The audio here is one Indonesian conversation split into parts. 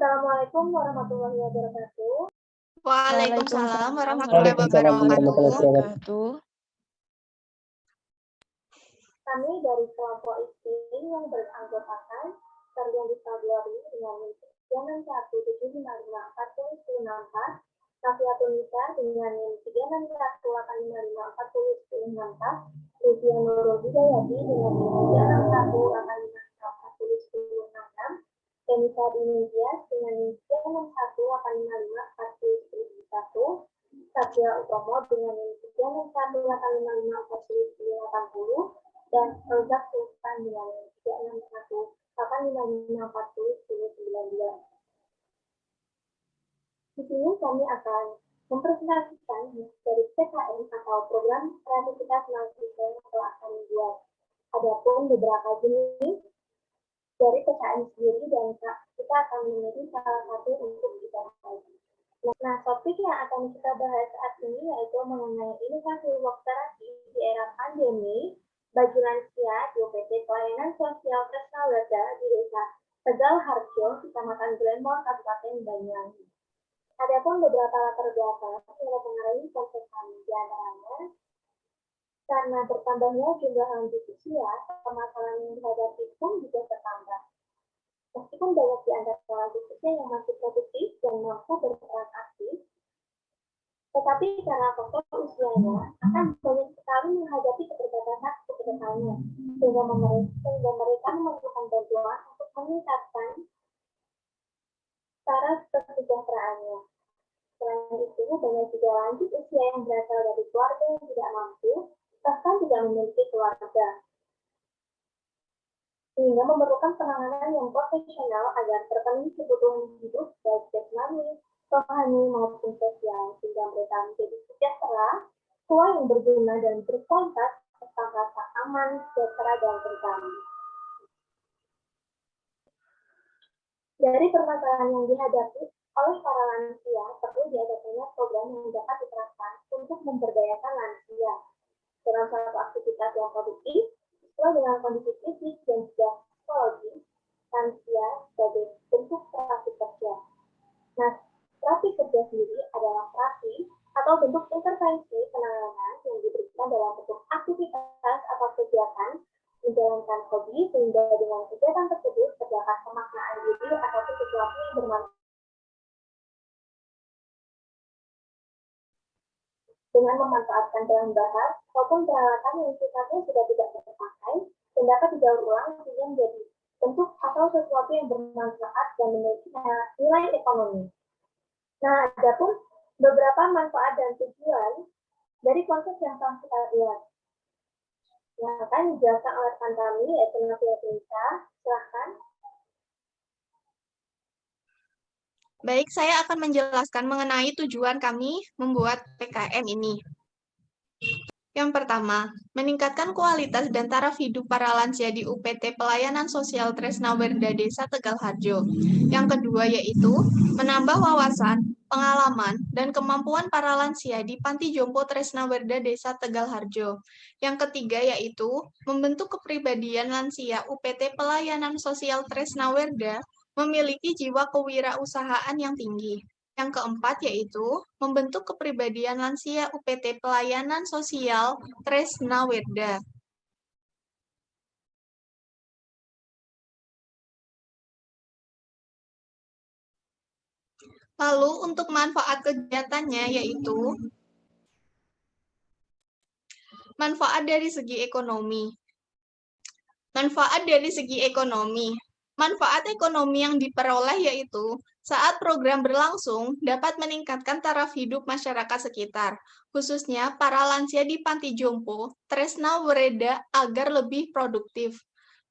Assalamualaikum warahmatullahi wabarakatuh. Waalaikumsalam warahmatullahi wabarakatuh. Kami dari kelompok ISTI yang beranggotakan Sarjana Glory dengan NIM 36175541064, Safiatun Nisa dengan NIM 36185541064, Lucia Nurul Hidayati dengan NIM 36185541066, Denisa Dinizia dengan NIM 36185541071, Satya Utomo dengan NIM 36185541080, dan Rozak Sultan dengan 3618555401092. Di sini kami akan mempresentasikan dari PKM atau program kreativitas mahasiswa yang telah kami buat. Adapun beberapa jenis dari PKM sendiri dan kita akan memilih salah satu untuk kita bahas. Nah, topik yang akan kita bahas saat ini yaitu mengenai inovasi work therapy di era pandemi bagi lansia di UPT Pelayanan Sosial Tresnawerda di Desa Tegal Harjo, Kecamatan Glenmore, Kabupaten Banyuwangi. Adapun beberapa latar belakang yang mempengaruhi konsep kami, di antaranya karena bertambahnya jumlah lanjut usia, permasalahan yang dihadapi pun juga bertambah. Meskipun banyak di antara lanjut usia yang masih produktif dan mampu berperan aktif, tetapi karena faktor usianya akan banyak sekali menghadapi keterbatasan kedepannya, sehingga mereka memerlukan bantuan untuk meningkatkan taraf kesejahteraannya. Selain itu, banyak juga lanjut usia yang berasal dari keluarga yang tidak mampu, bahkan tidak memiliki keluarga, sehingga memerlukan penanganan yang profesional agar terpenuhi kebutuhan hidup baik jasmani, rohani maupun sosial, sehingga mereka menjadi sejahtera, tua yang berguna dan berkualitas, serta rasa aman, sejahtera, dan tentram. Dari permasalahan yang dihadapi oleh para lansia, perlu diadakannya program yang dapat diterapkan untuk memberdayakan lansia dalam suatu aktivitas yang produktif sesuai dengan kondisi fisik dan juga psikologi lansia sebagai bentuk terapi kerja. Nah, terapi kerja sendiri adalah terapi atau bentuk intervensi penanganan yang diberikan dalam bentuk aktivitas atau kegiatan menjalankan hobi sehingga dengan kegiatan tersebut terdapat pemaknaan diri ataupun sesuatu yang bermanfaat dengan memanfaatkan bahan bahan maupun peralatan yang sifatnya sudah tidak terpakai dan dapat didaur ulang sehingga menjadi bentuk atau sesuatu yang bermanfaat dan memiliki nilai ekonomi. Nah, adapun beberapa manfaat dan tujuan dari konsep yang telah kita buat. Yang akan dijelaskan oleh rekan kami, yaitu Novia Tinta. Silahkan. Baik, saya akan menjelaskan mengenai tujuan kami membuat PKM ini. Yang pertama, meningkatkan kualitas dan taraf hidup para lansia di UPT Pelayanan Sosial Tresnawerda Desa Tegal Harjo. Yang kedua yaitu menambah wawasan, pengalaman, dan kemampuan para lansia di Panti Jompo Tresnawerda Desa Tegal Harjo. Yang ketiga yaitu membentuk kepribadian lansia UPT Pelayanan Sosial Tresnawerda memiliki jiwa kewirausahaan yang tinggi. Yang keempat yaitu membentuk kepribadian lansia UPT Pelayanan Sosial Tresnawerda. Lalu untuk manfaat kegiatannya yaitu manfaat dari segi ekonomi. Manfaat dari segi ekonomi. Manfaat ekonomi yang diperoleh yaitu saat program berlangsung dapat meningkatkan taraf hidup masyarakat sekitar, khususnya para lansia di Panti Jompo Tresnawerda agar lebih produktif.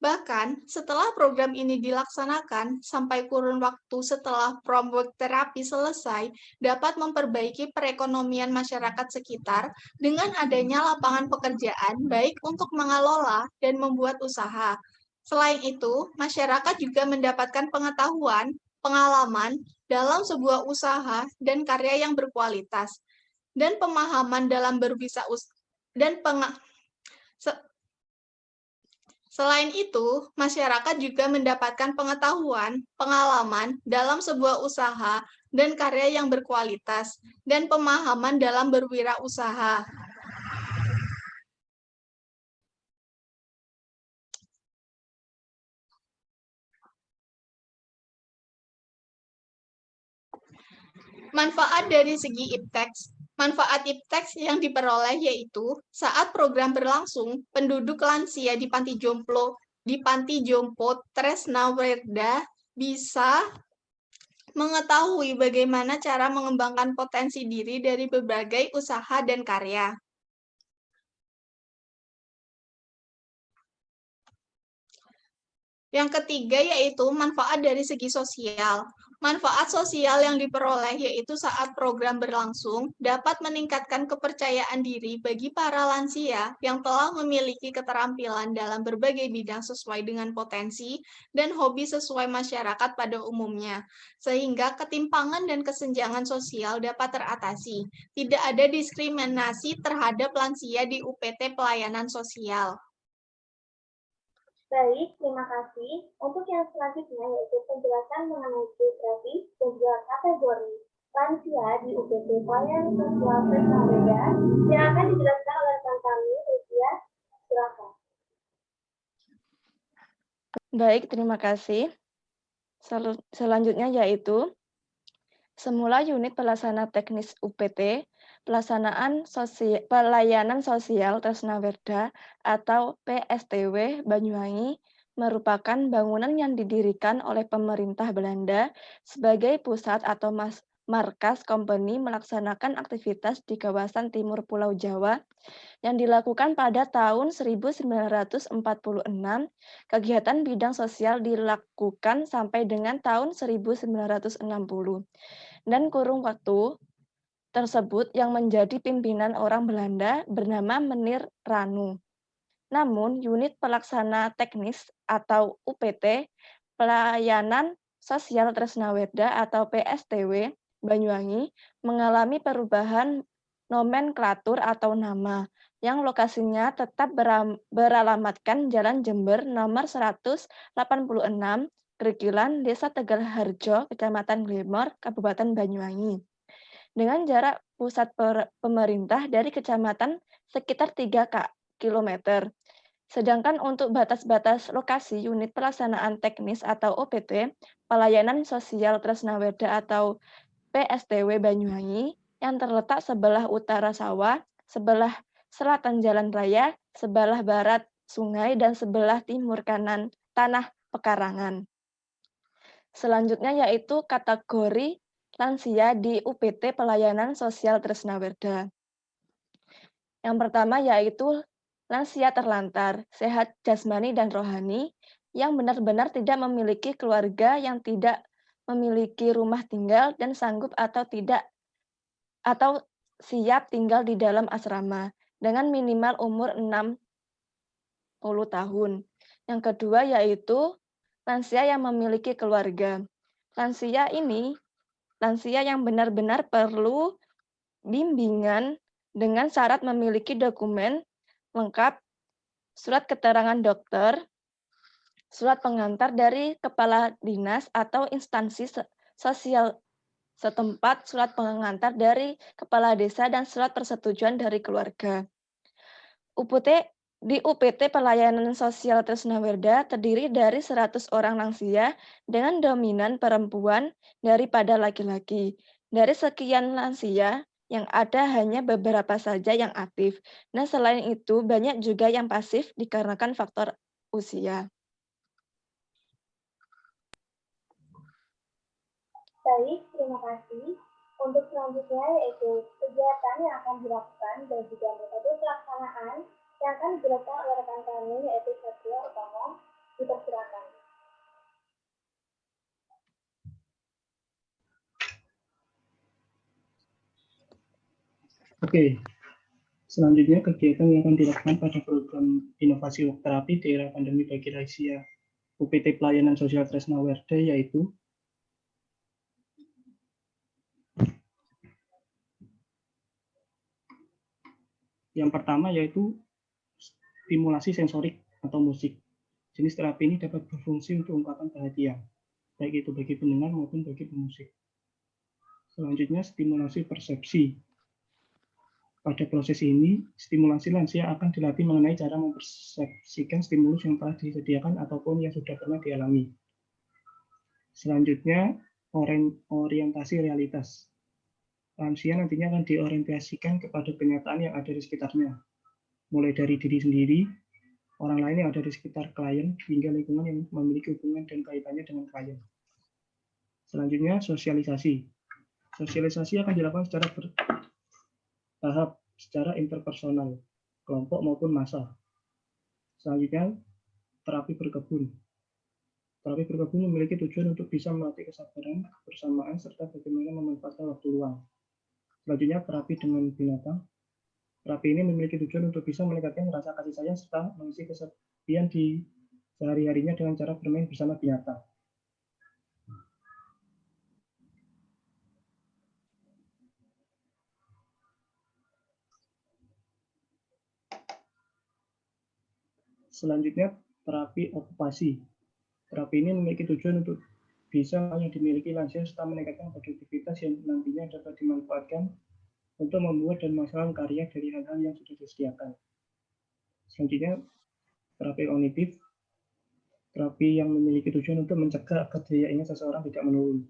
Bahkan, setelah program ini dilaksanakan, sampai kurun waktu setelah program terapi selesai, dapat memperbaiki perekonomian masyarakat sekitar dengan adanya lapangan pekerjaan baik untuk mengelola dan membuat usaha. Selain itu, masyarakat juga mendapatkan pengetahuan, pengalaman dalam sebuah usaha dan karya yang berkualitas, dan pemahaman dalam berwirausaha Selain itu, masyarakat juga mendapatkan pengetahuan, pengalaman dalam sebuah usaha dan karya yang berkualitas, dan pemahaman dalam berwirausaha. Manfaat dari segi IPTEX. Manfaat IPTEX yang diperoleh yaitu saat program berlangsung, penduduk lansia di Panti Jompo Tresnawerda bisa mengetahui bagaimana cara mengembangkan potensi diri dari berbagai usaha dan karya. Yang ketiga yaitu manfaat dari segi sosial. Manfaat sosial yang diperoleh yaitu saat program berlangsung dapat meningkatkan kepercayaan diri bagi para lansia yang telah memiliki keterampilan dalam berbagai bidang sesuai dengan potensi dan hobi sesuai masyarakat pada umumnya, sehingga ketimpangan dan kesenjangan sosial dapat teratasi. Tidak ada diskriminasi terhadap lansia di UPT Pelayanan Sosial. Baik, terima kasih. Untuk yang selanjutnya yaitu penjelasan mengenai geografi dan juga kategori lansia di UPT Pelayanan Sosial Tresnawerda yang akan dijelaskan oleh rekan kami, Lucia. Silakan. Baik, terima kasih. Selanjutnya yaitu semula unit pelaksana teknis UPT, Pelayanan Sosial Tresnawerda atau PSTW Banyuwangi merupakan bangunan yang didirikan oleh pemerintah Belanda sebagai pusat atau markas company melaksanakan aktivitas di kawasan timur Pulau Jawa yang dilakukan pada tahun 1946. Kegiatan bidang sosial dilakukan sampai dengan tahun 1960. Dan kurun waktu tersebut yang menjadi pimpinan orang Belanda bernama Menir Ranu. Namun, unit pelaksana teknis atau UPT, Pelayanan Sosial Tresnawerda atau PSTW Banyuwangi, mengalami perubahan nomenklatur atau nama, yang lokasinya tetap beralamatkan Jalan Jember nomor 186, Krikilan, Desa Tegalharjo, Kecamatan Glemor, Kabupaten Banyuwangi. Dengan jarak pusat pemerintah dari kecamatan sekitar 3 km. Sedangkan untuk batas-batas lokasi unit pelaksanaan teknis atau OPT, Pelayanan Sosial Tresnawerda atau PSTW Banyuwangi, yang terletak sebelah utara sawah, sebelah selatan jalan raya, sebelah barat sungai, dan sebelah timur kanan tanah pekarangan. Selanjutnya yaitu kategori lansia di UPT Pelayanan Sosial Tresnawerda. Yang pertama yaitu lansia terlantar, sehat jasmani dan rohani, yang benar-benar tidak memiliki keluarga, yang tidak memiliki rumah tinggal dan sanggup atau siap tinggal di dalam asrama dengan minimal umur 60 tahun. Yang kedua yaitu lansia yang memiliki keluarga. Lansia yang benar-benar perlu bimbingan dengan syarat memiliki dokumen lengkap, surat keterangan dokter, surat pengantar dari kepala dinas atau instansi sosial setempat, surat pengantar dari kepala desa, dan surat persetujuan dari keluarga. Di UPT Pelayanan Sosial Tresnawerda terdiri dari 100 orang lansia dengan dominan perempuan daripada laki-laki. Dari sekian lansia yang ada hanya beberapa saja yang aktif. Nah, selain itu banyak juga yang pasif dikarenakan faktor usia. Baik, terima kasih. Untuk selanjutnya yaitu kegiatan yang akan dilakukan dan juga metode pelaksanaan yang akan dijelaskan oleh rekan kami yaitu Satria Utomo. Dipersilakan. Oke, selanjutnya kegiatan yang akan dilakukan pada program inovasi work terapi di era pandemi bagi lansia UPT Pelayanan Sosial Tresnawerda yaitu yang pertama yaitu stimulasi sensorik atau musik. Jenis terapi ini dapat berfungsi untuk ungkapan perhatian, baik itu bagi pendengar maupun bagi pemusik. Selanjutnya, stimulasi persepsi. Pada proses ini, stimulasi lansia akan dilatih mengenai cara mempersepsikan stimulus yang telah disediakan ataupun yang sudah pernah dialami. Selanjutnya, orientasi realitas. Lansia nantinya akan diorientasikan kepada kenyataan yang ada di sekitarnya, mulai dari diri sendiri, orang lain yang ada di sekitar klien, hingga lingkungan yang memiliki hubungan dan kaitannya dengan klien. Selanjutnya, sosialisasi. Sosialisasi akan dilakukan secara bertahap, secara interpersonal, kelompok maupun massa. Selanjutnya, terapi berkebun. Terapi berkebun memiliki tujuan untuk bisa melatih kesabaran, kebersamaan, serta bagaimana memanfaatkan waktu luang. Selanjutnya, terapi dengan binatang. Terapi ini memiliki tujuan untuk bisa meningkatkan rasa kasih sayang serta mengisi kesepian di sehari-harinya dengan cara bermain bersama binatang. Selanjutnya, terapi okupasi. Terapi ini memiliki tujuan untuk bisa yang dimiliki lansia serta meningkatkan produktivitas yang nantinya dapat dimanfaatkan untuk membuat dan menghasilkan karya dari hal-hal yang sudah disediakan. Selanjutnya, terapi kognitif. Terapi yang memiliki tujuan untuk mencegah agar daya ingat seseorang tidak menurun.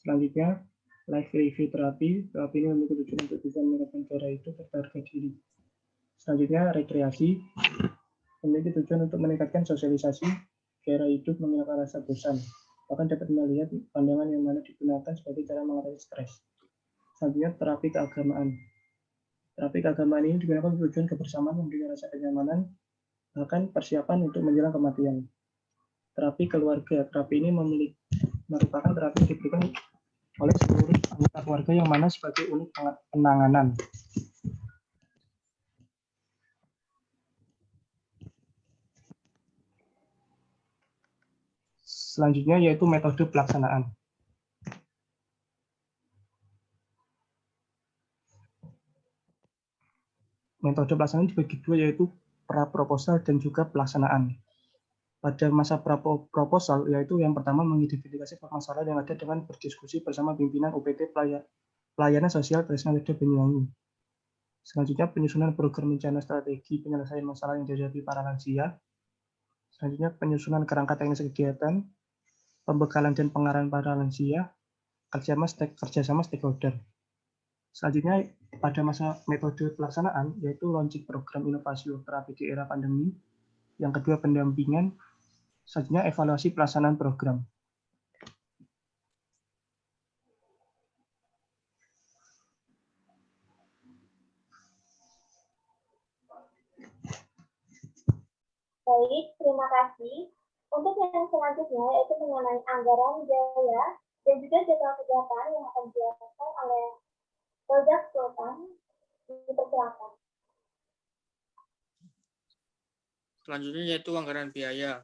Selanjutnya, life review terapi. Terapi ini memiliki tujuan untuk bisa meningkatkan gaya hidup serta harga diri. Selanjutnya, rekreasi. Memiliki tujuan untuk meningkatkan sosialisasi, gaya hidup, menghilangkan rasa bosan. Bahkan dapat melihat pandangan yang mana digunakan sebagai cara mengatasi stres. Selanjutnya, terapi keagamaan. Terapi keagamaan ini digunakan untuk tujuan kebersamaan, memberikan rasa kenyamanan, bahkan persiapan untuk menjelang kematian. Terapi keluarga. Terapi ini merupakan terapi yang diberikan oleh seluruh anggota keluarga yang mana sebagai unit penanganan. Selanjutnya yaitu metode pelaksanaan. Metode pelaksanaan dibagi dua, yaitu pra-proposal dan juga pelaksanaan. Pada masa pra-proposal, yaitu yang pertama mengidentifikasi permasalahan yang ada dengan berdiskusi bersama pimpinan UPT Pelayanan Sosial Trisnawerda Banyuwangi. Selanjutnya penyusunan program rencana strategi penyelesaian masalah yang dihadapi para lansia. Selanjutnya penyusunan kerangka teknis kegiatan, pembekalan dan pengarahan para lansia, kerjasama stakeholder. Selanjutnya, pada masa metode pelaksanaan, yaitu launching program inovasi terapi di era pandemi. Yang kedua, pendampingan. Selanjutnya, evaluasi pelaksanaan program. Baik, terima kasih. Untuk yang selanjutnya yaitu mengenai anggaran, biaya, dan juga jadwal kegiatan yang akan dilakukan oleh Polda Sultan, dipersilakan. Selanjutnya yaitu anggaran biaya.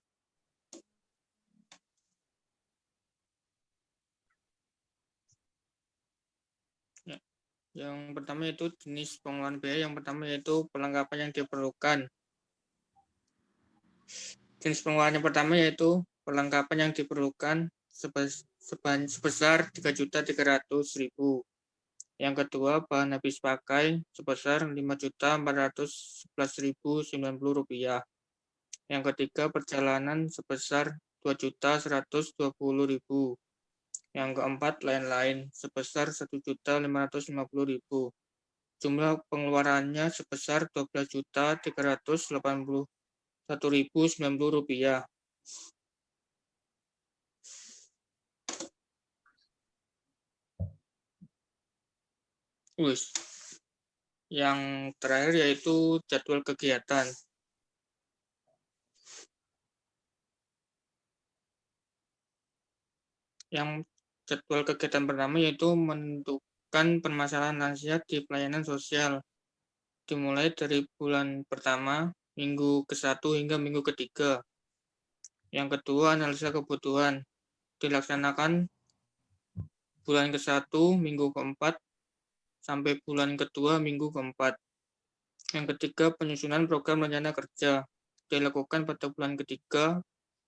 Yang pertama yaitu jenis pengeluaran biaya. Yang pertama yaitu perlengkapan yang diperlukan. Jenis pengeluaran yang pertama yaitu perlengkapan yang diperlukan sebesar 3.300.000. Yang kedua, bahan habis pakai sebesar Rp5.411.090. Yang ketiga, perjalanan sebesar Rp2.120.000. Yang keempat, lain-lain sebesar Rp1.550.000. Jumlah pengeluarannya sebesar Rp12.381.090. Yang terakhir yaitu jadwal kegiatan. Yang jadwal kegiatan pertama yaitu menentukan permasalahan lansia di pelayanan sosial. Dimulai dari bulan pertama, minggu ke-1 hingga minggu ke-3. Yang kedua, analisa kebutuhan. Dilaksanakan bulan ke-1, minggu ke-4, sampai bulan ke-2, minggu ke-4. Yang ketiga, penyusunan program rencana kerja. dilakukan pada bulan ketiga,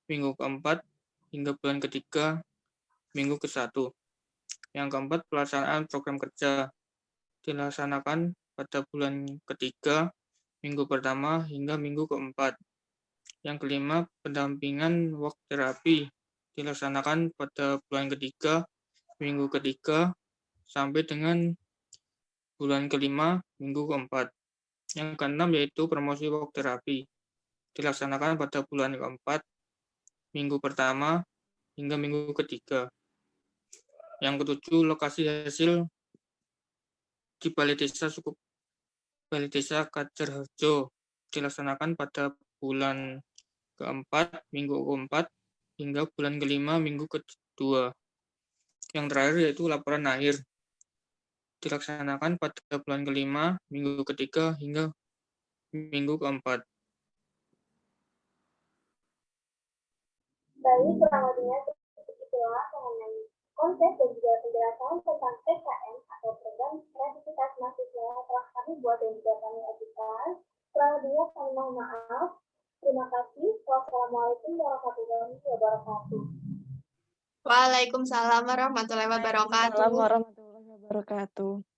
minggu keempat, hingga bulan ketiga, minggu ke-1. Yang keempat, pelaksanaan program kerja dilaksanakan pada bulan ketiga, minggu pertama, hingga minggu keempat. Yang kelima, pendampingan work therapy dilaksanakan pada bulan ketiga, minggu ketiga, sampai dengan bulan kelima, minggu keempat. Yang keenam yaitu promosi work therapy dilaksanakan pada bulan keempat, minggu pertama, hingga minggu ketiga. Yang ketujuh, lokasi hasil di Balai Desa Kajarharjo dilaksanakan pada bulan keempat, minggu keempat, hingga bulan kelima, minggu kedua. Yang terakhir yaitu laporan akhir dilaksanakan pada bulan kelima, minggu ketiga, hingga minggu keempat. Baik, kurang lebihnya itulah mengenai konsep dan juga penjelasan tentang PKM atau program kreativitas mahasiswa yang telah kami buat dan juga kami ajukan. Kurang lebihnya kami mohon maaf. Terima kasih. Wassalamualaikum warahmatullahi wabarakatuh. Waalaikumsalam warahmatullahi wabarakatuh. Waalaikumsalam warahmatullahi wabarakatuh.